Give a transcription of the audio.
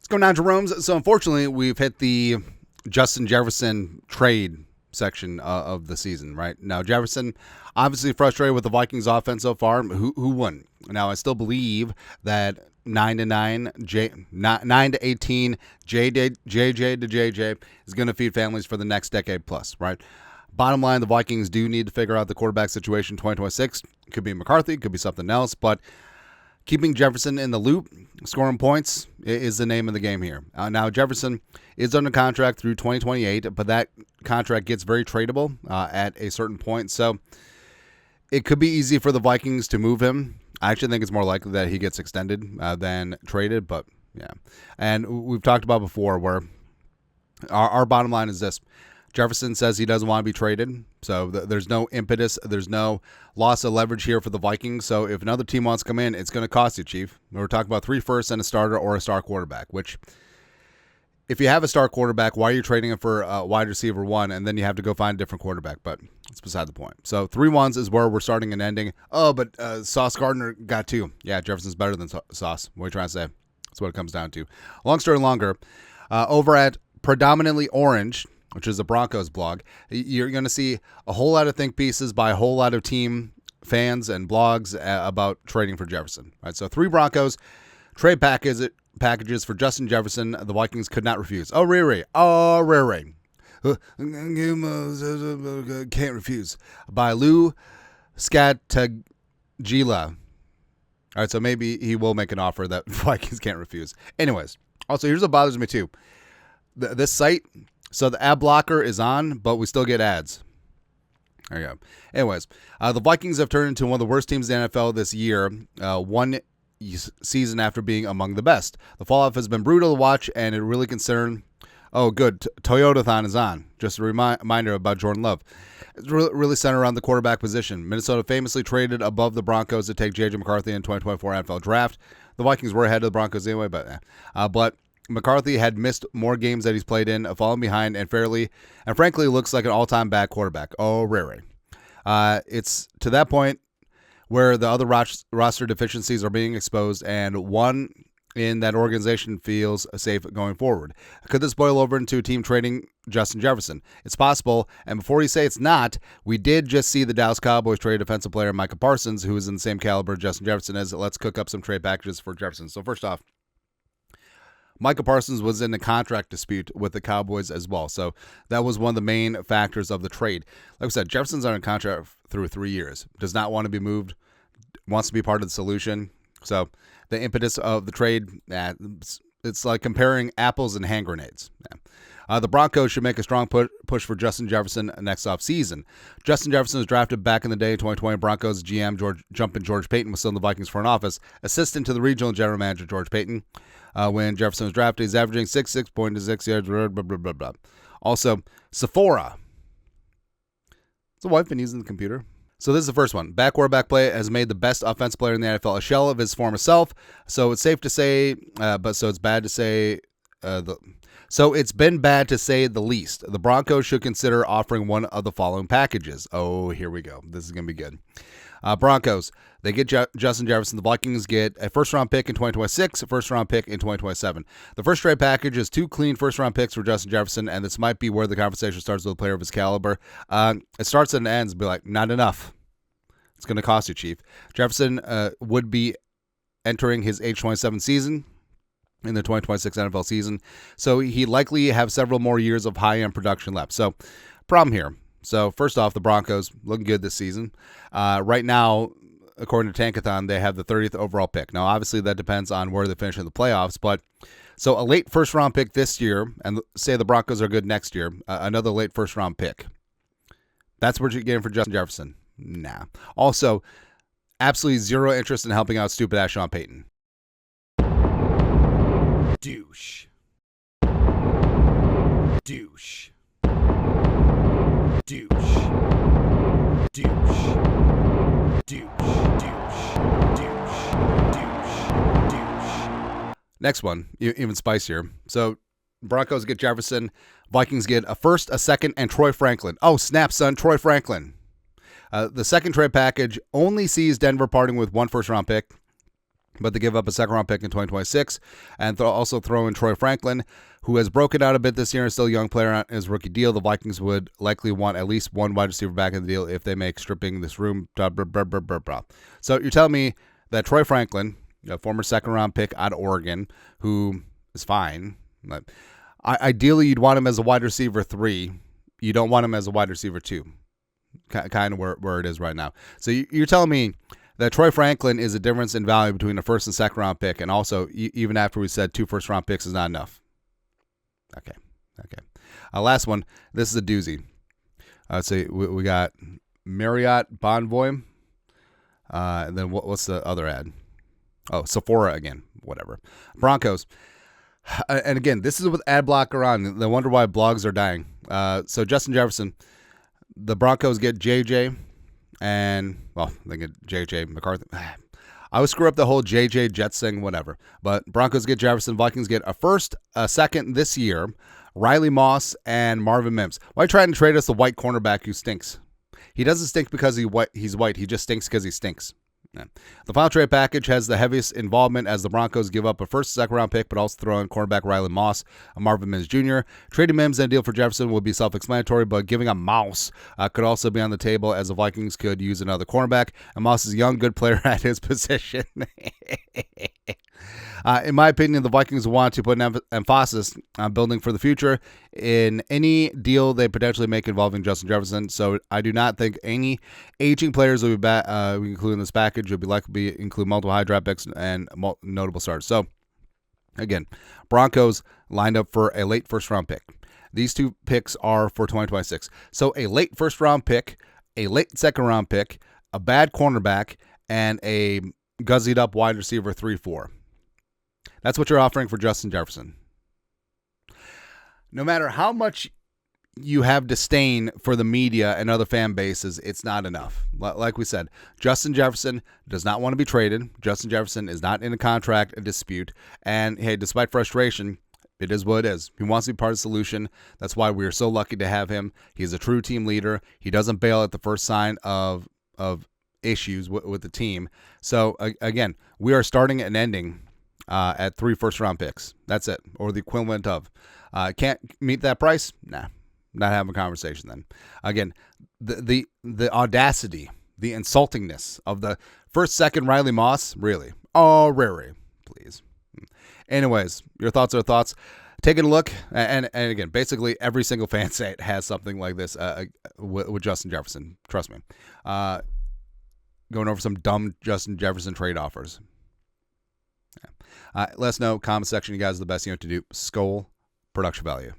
What's going on, Jerome's? So unfortunately, we've hit the Justin Jefferson trade section of the season, right? Now, Jefferson obviously frustrated with the Vikings offense so far. Who wouldn't? Now, I still believe that 9 to 18 JJ to JJ is going to feed families for the next decade plus, right? Bottom line, the Vikings do need to figure out the quarterback situation in 2026. It could be McCarthy, it could be something else, but keeping Jefferson in the loop, scoring points, is the name of the game here. Now, Jefferson is under contract through 2028, but that contract gets very tradable at a certain point. So it could be easy for the Vikings to move him. I actually think it's more likely that he gets extended than traded, but yeah. And we've talked about before where our bottom line is this. Jefferson says he doesn't want to be traded, so there's no impetus. There's no loss of leverage here for the Vikings. So if another team wants to come in, it's going to cost you, Chief. We're talking about 3 firsts and a starter or a star quarterback, which if you have a star quarterback, why are you trading him for wide receiver 1, and then you have to go find a different quarterback? But it's beside the point. So 3 ones is where we're starting and ending. Oh, but Sauce Gardner got 2. Yeah, Jefferson's better than Sauce. What are you trying to say? That's what it comes down to. Long story longer, over at Predominantly Orange, which is a Broncos blog, you're going to see a whole lot of think pieces by a whole lot of team fans and blogs about trading for Jefferson. Right, so 3 Broncos trade packages for Justin Jefferson. The Vikings could not refuse. Oh, Riri. Can't refuse. By Lou Scatagila. All right, so maybe he will make an offer that Vikings can't refuse. Anyways, also, here's what bothers me too. This site... So the ad blocker is on, but we still get ads. There you go. Anyways, the Vikings have turned into one of the worst teams in the NFL this year, one season after being among the best. The fall-off has been brutal to watch, and it really concerned... Oh, good. Toyotathon is on. Just a reminder about Jordan Love. It's really centered around the quarterback position. Minnesota famously traded above the Broncos to take J.J. McCarthy in 2024 NFL Draft. The Vikings were ahead of the Broncos anyway, but McCarthy had missed more games that he's played in, fallen behind, and frankly looks like an all-time bad quarterback. Oh, rare. It's to that point where the other roster deficiencies are being exposed, and one in that organization feels safe going forward. Could this boil over into a team trading Justin Jefferson? It's possible, and before you say it's not, we did just see the Dallas Cowboys trade defensive player Micah Parsons, who is in the same caliber as Justin Jefferson is. Let's cook up some trade packages for Jefferson. So first off, Micah Parsons was in a contract dispute with the Cowboys as well. So that was one of the main factors of the trade. Like I said, Jefferson's under contract through 3 years. Does not want to be moved. Wants to be part of the solution. So the impetus of the trade, it's like comparing apples and hand grenades. Yeah. The Broncos should make a strong push for Justin Jefferson next offseason. Justin Jefferson was drafted back in the day, 2020. Broncos GM George Payton was still in the Vikings front office. Assistant to the regional general manager George Payton. When Jefferson was drafted, he's averaging 6.6 yards, blah, blah, blah, blah. Also, Sephora. Has the wife been using the computer? So this is the first one. Back quarterback play has made the best offensive player in the NFL a shell of his former self. So it's safe to say, it's bad to say, So it's been bad to say the least. The Broncos should consider offering one of the following packages. Oh, here we go. This is going to be good. Broncos, they get Justin Jefferson. The Vikings get a first-round pick in 2026, a first-round pick in 2027. The first trade package is 2 clean first-round picks for Justin Jefferson, and this might be where the conversation starts with a player of his caliber. It starts and ends, be like, not enough. It's going to cost you, Chief. Jefferson would be entering his age 27 season in the 2026 NFL season, so he likely have several more years of high-end production left. So, problem here. So, first off, the Broncos looking good this season. Right now, according to Tankathon, they have the 30th overall pick. Now, obviously, that depends on where they finish in the playoffs, but so a late first-round pick this year, and say the Broncos are good next year, another late first-round pick. That's what you're getting for Justin Jefferson. Nah. Also, absolutely zero interest in helping out stupid-ass Sean Payton. Douche. Douche. Douche. Douche. Douche. Next one, even spicier. So, Broncos get Jefferson. Vikings get a first, a second, and Troy Franklin. Oh, snap, son. Troy Franklin. The second trade package only sees Denver parting with 1 first-round pick. but they give up a second-round pick in 2026, and also throw in Troy Franklin, who has broken out a bit this year and is still a young player on his rookie deal. The Vikings would likely want at least one wide receiver back in the deal if they make stripping this room. So you're telling me that Troy Franklin, a former second-round pick out of Oregon, who is fine, but ideally you'd want him as a wide receiver 3. You don't want him as a wide receiver 2, kind of where it is right now. So you're telling me that Troy Franklin is a difference in value between a first and second round pick, and also even after we said 2 first round picks is not enough. Okay. Last one. This is a doozy. Let's see. We got Marriott Bonvoy. And then what's the other ad? Oh, Sephora again. Whatever. Broncos. And again, this is with ad blocker on. They wonder why blogs are dying. So Justin Jefferson, the Broncos get JJ. And, well, they get JJ McCarthy. I would screw up the whole JJ Jets thing, whatever. But Broncos get Jefferson. Vikings get a first, a second this year, Riley Moss, and Marvin Mims. Why try and trade us the white cornerback who stinks? He doesn't stink because he's white. He just stinks because he stinks. Yeah. The final trade package has the heaviest involvement as the Broncos give up a first, second-round pick, but also throw in cornerback Riley Moss, Marvin Mims Jr. Trading Mims and a deal for Jefferson would be self-explanatory, but giving a Mouse could also be on the table as the Vikings could use another cornerback. And Moss is a young, good player at his position. In my opinion, the Vikings want to put an emphasis on building for the future in any deal they potentially make involving Justin Jefferson. So I do not think any aging players will be we include in this package. Will be likely to include multiple high draft picks and notable starts. So again, Broncos lined up for a late first round pick. These 2 picks are for 2026. So a late first round pick, a late second round pick, a bad cornerback, and a guzzied up wide receiver 3-4. That's what you're offering for Justin Jefferson. No matter how much you have disdain for the media and other fan bases, it's not enough. Like we said, Justin Jefferson does not want to be traded. Justin Jefferson is not in a contract dispute. And hey, despite frustration, it is what it is. He wants to be part of the solution. That's why we are so lucky to have him. He's a true team leader. He doesn't bail at the first sign of issues with the team. So again, we are starting and ending at 3 first-round picks. That's it, or the equivalent of. Can't meet that price? Nah, not having a conversation then. Again, the audacity, the insultingness of the first, second Riley Moss, really? Oh, Rary, please. Anyways, your thoughts are thoughts. Taking a look, and again, basically every single fan site has something like this with Justin Jefferson. Trust me. Going over some dumb Justin Jefferson trade offers. Let us know, comment section, you guys are the best you know what to do. Skol, production value.